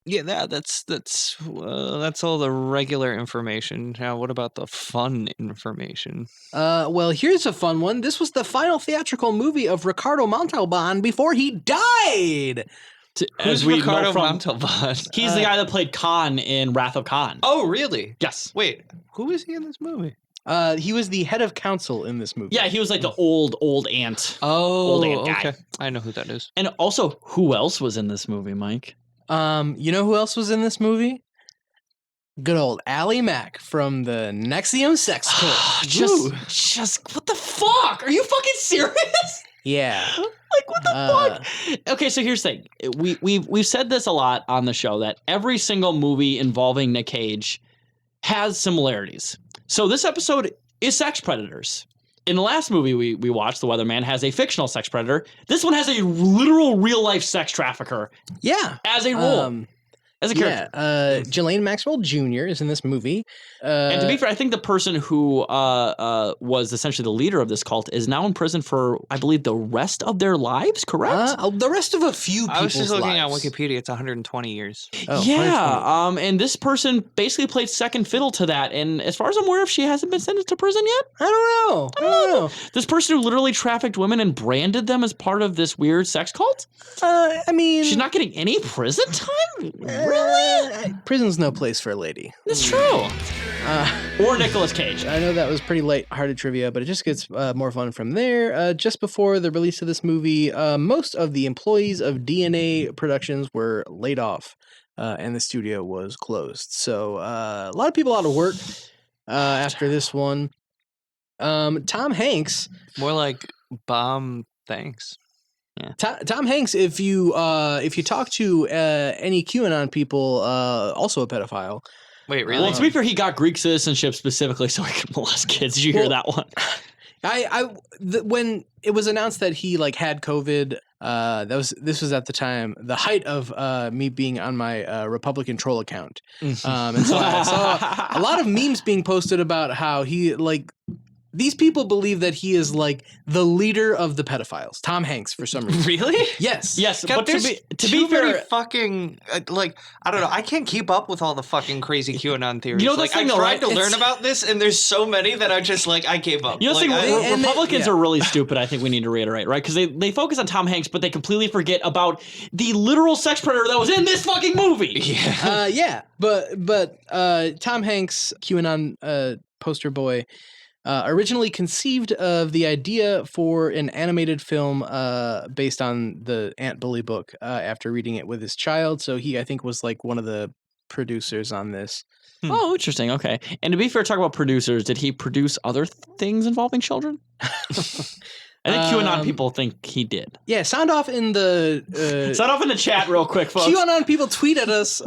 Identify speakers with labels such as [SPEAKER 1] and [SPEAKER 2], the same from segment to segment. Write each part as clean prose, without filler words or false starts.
[SPEAKER 1] Yeah, that's all the regular information. Now, what about the fun information?
[SPEAKER 2] Well, here's a fun one. This was the final theatrical movie of Ricardo Montalban before he died.
[SPEAKER 1] Who's Ricardo Montalban?
[SPEAKER 3] He's the guy that played Khan in Wrath of Khan.
[SPEAKER 1] Oh, really?
[SPEAKER 3] Yes.
[SPEAKER 1] Wait, who is he in this movie?
[SPEAKER 2] He was the head of council in this movie.
[SPEAKER 3] Yeah, he was like the old ant.
[SPEAKER 1] Oh,
[SPEAKER 3] Old ant guy.
[SPEAKER 1] okay. I know who that is.
[SPEAKER 3] And also, who else was in this movie, Mike?
[SPEAKER 2] You know who else was in this movie? Good old Ally Mack from the Nexium Sex Cult.
[SPEAKER 3] just what the fuck? Are you fucking serious?
[SPEAKER 2] Yeah.
[SPEAKER 3] Like what the fuck? Okay, so here's the thing. We've said this a lot on the show that every single movie involving Nick Cage has similarities. So this episode is sex predators. In the last movie we watched, The Weatherman has a fictional sex predator. This one has a literal real life sex trafficker.
[SPEAKER 2] Yeah.
[SPEAKER 3] As a role. As a character.
[SPEAKER 2] Yeah, Ghislaine Maxwell Jr. is in this movie.
[SPEAKER 3] And to be fair, I think the person who was essentially the leader of this cult is now in prison for, I believe, the rest of their lives, correct?
[SPEAKER 2] The rest of a few people's lives.
[SPEAKER 1] I was just looking at Wikipedia. It's 120 years.
[SPEAKER 2] Oh,
[SPEAKER 3] yeah, and this person basically played second fiddle to that. And as far as I'm aware of, she hasn't been sentenced to prison yet.
[SPEAKER 2] I don't know.
[SPEAKER 3] This person who literally trafficked women and branded them as part of this weird sex cult?
[SPEAKER 2] I mean...
[SPEAKER 3] She's not getting any prison time? Really?
[SPEAKER 2] Prison's no place for a lady.
[SPEAKER 3] That's true. Or Nicolas Cage.
[SPEAKER 2] I know that was pretty light-hearted trivia, but it just gets more fun from there. Just before the release of this movie, most of the employees of DNA Productions were laid off, and the studio was closed. So a lot of people out of work after this one. Tom Hanks.
[SPEAKER 1] More like bomb thanks.
[SPEAKER 2] Yeah. Tom Hanks, if you talk to any QAnon people, also a pedophile.
[SPEAKER 1] Wait, really?
[SPEAKER 3] Well, to be fair, he got Greek citizenship specifically so he could molest kids. Did you hear that one?
[SPEAKER 2] When it was announced that he had COVID, this was at the time the height of me being on my Republican troll account, and so I saw a lot of memes being posted about how he these people believe that he is the leader of the pedophiles. Tom Hanks, for some reason.
[SPEAKER 1] Really?
[SPEAKER 2] Yes.
[SPEAKER 3] Yes.
[SPEAKER 1] God,
[SPEAKER 3] but to be fair,
[SPEAKER 1] fucking I don't know. I can't keep up with all the fucking crazy QAnon theories.
[SPEAKER 3] You know,
[SPEAKER 1] I tried to learn about this, and there's so many that I just I gave up.
[SPEAKER 3] You know, Republicans are really stupid. I think we need to reiterate, right? Because they focus on Tom Hanks, but they completely forget about the literal sex predator that was in this fucking movie.
[SPEAKER 2] Yeah. But Tom Hanks, QAnon poster boy. Originally conceived of the idea for an animated film based on the Ant Bully book after reading it with his child. So he, I think, was one of the producers on this.
[SPEAKER 3] Oh, interesting. Okay. And to be fair, talk about producers. Did he produce other things involving children? I think QAnon people think he did.
[SPEAKER 2] Yeah, sound off in the
[SPEAKER 3] chat real quick, folks.
[SPEAKER 2] QAnon people tweet at us.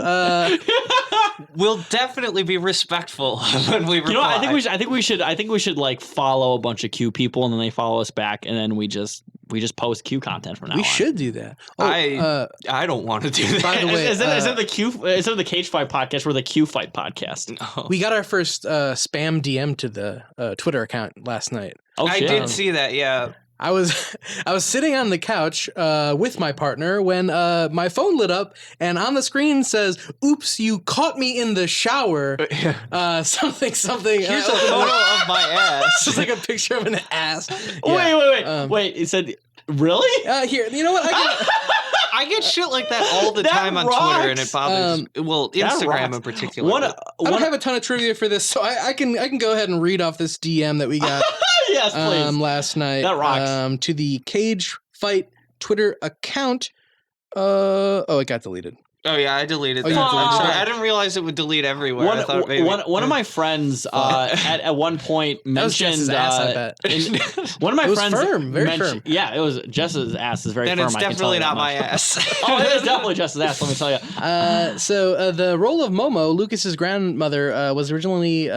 [SPEAKER 1] We'll definitely be respectful when we reply.
[SPEAKER 3] You know what? I think we should follow a bunch of Q people and then they follow us back and then we just post Q content from now on.
[SPEAKER 2] We should do that.
[SPEAKER 1] I don't want to do that.
[SPEAKER 2] By the way,
[SPEAKER 3] isn't the Cage Fight podcast? We're the Q Fight podcast.
[SPEAKER 1] No.
[SPEAKER 2] We got our first spam DM to the Twitter account last night.
[SPEAKER 3] Oh,
[SPEAKER 1] I
[SPEAKER 3] shit.
[SPEAKER 1] did see that. Yeah.
[SPEAKER 2] I was sitting on the couch with my partner when my phone lit up and on the screen says, "Oops, you caught me in the shower." Something.
[SPEAKER 1] Here's a photo of my ass.
[SPEAKER 2] It's like a picture of an ass.
[SPEAKER 3] Wait. It said, really?
[SPEAKER 2] Here, you know what?
[SPEAKER 1] I get shit like that all the time on Twitter, and it bothers. Instagram in particular.
[SPEAKER 2] I don't have a ton of trivia for this, so I can go ahead and read off this DM that we got.
[SPEAKER 3] Yes, please.
[SPEAKER 2] Last night.
[SPEAKER 3] That rocks.
[SPEAKER 2] To the Cage Fight Twitter account. It got deleted.
[SPEAKER 1] Oh yeah, I deleted that.
[SPEAKER 2] I'm
[SPEAKER 1] sorry, I didn't realize it would delete everywhere.
[SPEAKER 3] One,
[SPEAKER 1] I thought maybe
[SPEAKER 3] one of my friends at one point mentioned
[SPEAKER 2] that was Jess's ass, I bet.
[SPEAKER 3] One of my friends
[SPEAKER 2] firm, very firm.
[SPEAKER 3] Yeah, it was Jess's ass is very
[SPEAKER 1] then
[SPEAKER 3] firm.
[SPEAKER 1] It's definitely not my ass.
[SPEAKER 3] Oh, it is definitely Jess's ass. Let me tell you.
[SPEAKER 2] So the role of Momo, Lucas's grandmother, was originally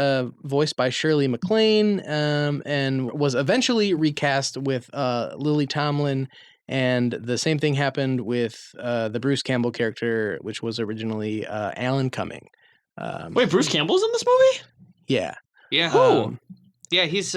[SPEAKER 2] voiced by Shirley MacLaine, and was eventually recast with Lily Tomlin. And the same thing happened with the Bruce Campbell character, which was originally Alan Cumming.
[SPEAKER 3] Wait, Bruce Campbell's in this movie?
[SPEAKER 2] Yeah.
[SPEAKER 1] Yeah.
[SPEAKER 3] Who?
[SPEAKER 1] Yeah, he's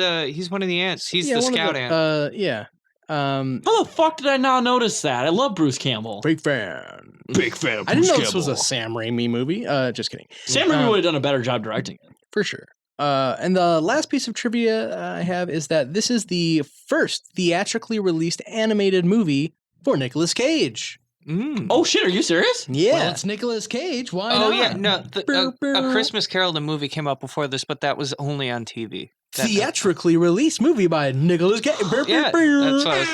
[SPEAKER 1] one of the ants. He's the scout ant.
[SPEAKER 2] Yeah.
[SPEAKER 3] How the fuck did I not notice that? I love Bruce Campbell.
[SPEAKER 2] Big fan.
[SPEAKER 3] Big fan of Bruce
[SPEAKER 2] I didn't know
[SPEAKER 3] Campbell.
[SPEAKER 2] this was a Sam Raimi movie. Just kidding.
[SPEAKER 3] Sam Raimi would have done a better job directing it.
[SPEAKER 2] For sure. And the last piece of trivia I have is that this is the first theatrically released animated movie for Nicolas Cage.
[SPEAKER 3] Oh shit, are you serious?
[SPEAKER 2] Yeah.
[SPEAKER 4] Well, it's Nicolas Cage. Why
[SPEAKER 1] Oh
[SPEAKER 4] not?
[SPEAKER 1] yeah, no. A Christmas Carol, the movie came out before this, but that was only on TV.
[SPEAKER 2] Theatrically released movie by Nicolas Cage.
[SPEAKER 1] Yeah, that's what I was.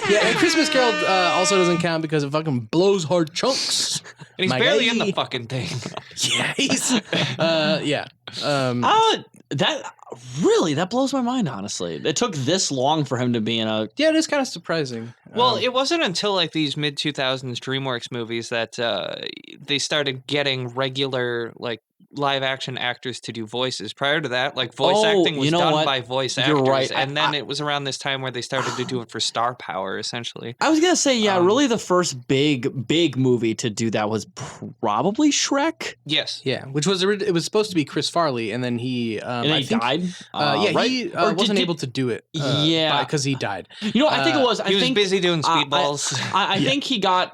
[SPEAKER 2] Yeah, and Christmas Carol also doesn't count because it fucking blows hard chunks.
[SPEAKER 1] And he's
[SPEAKER 2] My
[SPEAKER 1] barely
[SPEAKER 2] guy.
[SPEAKER 1] in the fucking thing.
[SPEAKER 2] Yeah, he's yeah.
[SPEAKER 3] That blows my mind, honestly. It took this long for him to be in a
[SPEAKER 2] Yeah, it is kind of surprising.
[SPEAKER 1] Well, it wasn't until like these mid 2000s DreamWorks movies that they started getting regular like live action actors to do voices. Prior to that, like voice acting was done by voice actors,
[SPEAKER 3] right.
[SPEAKER 1] and then it was around this time where they started to do it for star power, essentially.
[SPEAKER 3] I was gonna say, really the first big movie to do that was probably Shrek.
[SPEAKER 1] Yes.
[SPEAKER 2] Yeah, which was it was supposed to be Chris Farley, and then he
[SPEAKER 3] And then he died.
[SPEAKER 2] right?
[SPEAKER 3] He
[SPEAKER 2] wasn't able to do it. Because he died.
[SPEAKER 3] You know, I think it was.
[SPEAKER 1] He was busy doing speedballs.
[SPEAKER 3] I think he got.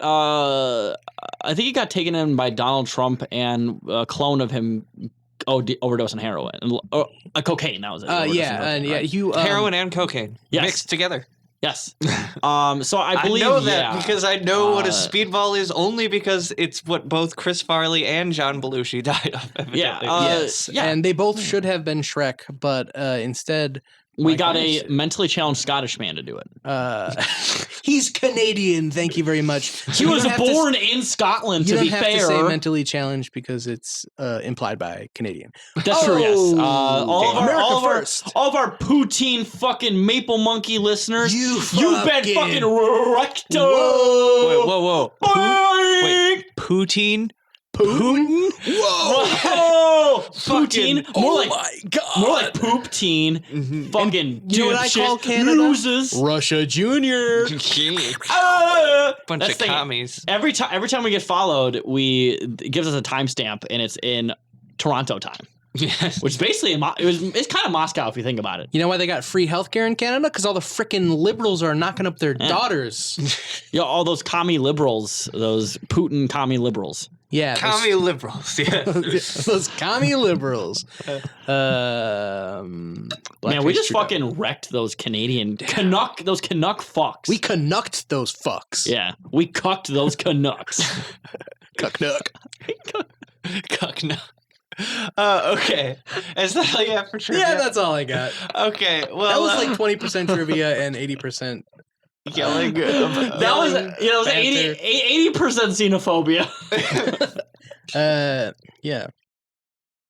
[SPEAKER 3] I think he got taken in by Donald Trump, and a clone of him overdosed on heroin and cocaine. That was it.
[SPEAKER 1] Heroin and cocaine mixed together.
[SPEAKER 3] Yes. So I believe
[SPEAKER 1] I know that because I know what a speedball is only because it's what both Chris Farley and John Belushi died of. Evidently.
[SPEAKER 2] Yes.
[SPEAKER 3] Yeah.
[SPEAKER 2] And they both should have been Shrek, but instead
[SPEAKER 3] we got a mentally challenged Scottish man to do it.
[SPEAKER 2] He's Canadian. Thank you very much.
[SPEAKER 3] He was born in Scotland. To be fair,
[SPEAKER 2] to say mentally challenged because it's implied by Canadian.
[SPEAKER 3] That's true. Yes. All of our poutine fucking Maple Monkey listeners, you've been fucking wrecked.
[SPEAKER 1] Whoa. Wait, poutine.
[SPEAKER 2] Putin?
[SPEAKER 3] Whoa! Poutine?
[SPEAKER 2] My God.
[SPEAKER 3] More like poop-teen.
[SPEAKER 1] Mm-hmm.
[SPEAKER 3] Fucking
[SPEAKER 2] you know what I call Canada?
[SPEAKER 3] Loses.
[SPEAKER 2] Russia Junior.
[SPEAKER 1] Bunch of commies.
[SPEAKER 3] Every time we get followed, it gives us a timestamp, and it's in Toronto time.
[SPEAKER 1] Yes.
[SPEAKER 3] Which basically it's kind of Moscow if you think about it.
[SPEAKER 2] You know why they got free healthcare in Canada? Because all the frickin' liberals are knocking up their daughters.
[SPEAKER 3] All those commie liberals, those Putin commie liberals.
[SPEAKER 2] Yeah,
[SPEAKER 1] commie liberals. Yeah,
[SPEAKER 2] those commie liberals.
[SPEAKER 3] Man, we just fucking wrecked those Canadian Canuck fucks.
[SPEAKER 2] We Canucked those fucks.
[SPEAKER 3] Yeah, we cucked those Canucks.
[SPEAKER 2] Cucknuck.
[SPEAKER 1] Cucknuck. Okay. Is that all you have for trivia?
[SPEAKER 2] Yeah, that's all I got.
[SPEAKER 1] Okay, well...
[SPEAKER 2] That was like 20% trivia and 80%...
[SPEAKER 1] Yelling.
[SPEAKER 3] That was 80% xenophobia.
[SPEAKER 2] Yeah.